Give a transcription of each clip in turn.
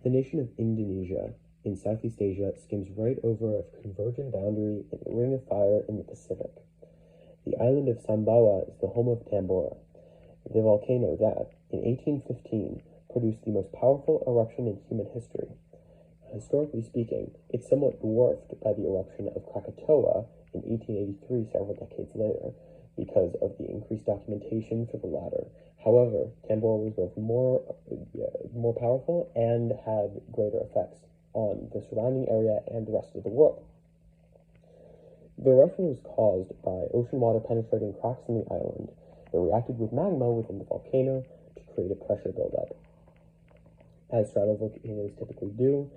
The nation of Indonesia in Southeast Asia skims right over a convergent boundary in the Ring of Fire in the Pacific. The island of Sumbawa is the home of Tambora, the volcano that, in 1815, produced the most powerful eruption in human history. Historically speaking, it's somewhat dwarfed by the eruption of Krakatoa in 1883, several decades later, because of the increased documentation for the latter. However, Tambora was both more powerful and had greater effects on the surrounding area and the rest of the world. The eruption was caused by ocean water penetrating cracks in the island that reacted with magma within the volcano to create a pressure buildup. As stratovolcanoes typically do,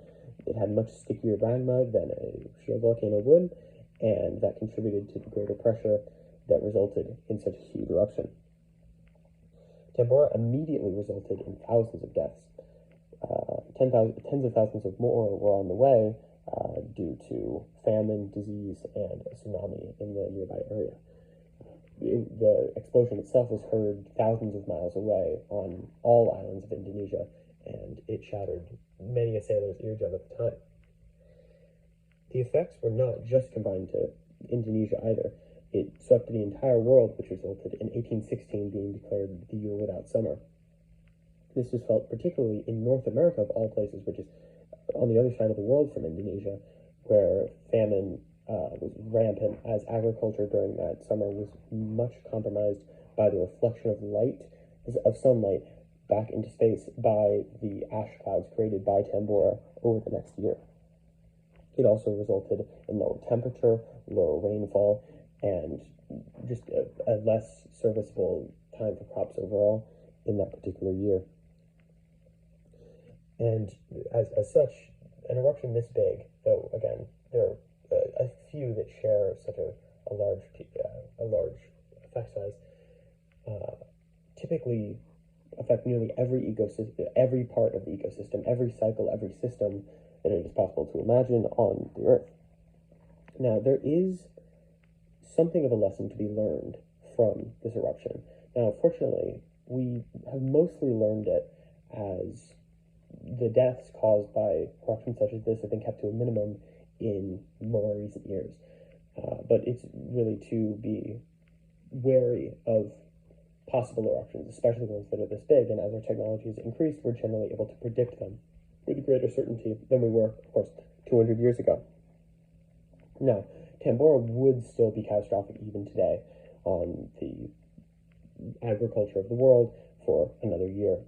it had much stickier magma than a sheer volcano would, and that contributed to the greater pressure that resulted in such a huge eruption. Tambora immediately resulted in thousands of deaths. Tens of thousands of more were on the way due to famine, disease, and a tsunami in the nearby area. The explosion itself was heard thousands of miles away on all islands of Indonesia, and it shattered many a sailor's eardrum at the time. The effects were not just confined to Indonesia either. It swept the entire world, which resulted in 1816 being declared the year without summer. This was felt particularly in North America, of all places, which is on the other side of the world from Indonesia, where famine was rampant, as agriculture during that summer was much compromised by the reflection of sunlight back into space by the ash clouds created by Tambora over the next year. It also resulted in lower temperature, lower rainfall, and just a less serviceable time for crops overall in that particular year. And as such, an eruption this big, though again there are a few that share such a large effect size, typically affect nearly every ecosystem, every part of the ecosystem, every cycle, every system that it is possible to imagine on the Earth. Now, there is something of a lesson to be learned from this eruption. Now, fortunately, we have mostly learned it as the deaths caused by eruptions such as this have been kept to a minimum in more recent years. But it's really to be wary of possible eruptions, especially ones that are this big, and as our technology has increased, we're generally able to predict them with greater certainty than we were, of course, 200 years ago. Now, Tambora would still be catastrophic even today on the agriculture of the world for another year.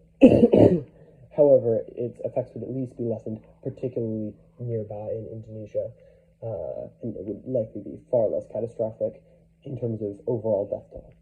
However, its effects would at least be lessened, particularly nearby in Indonesia, and it would likely be far less catastrophic in terms of overall death toll.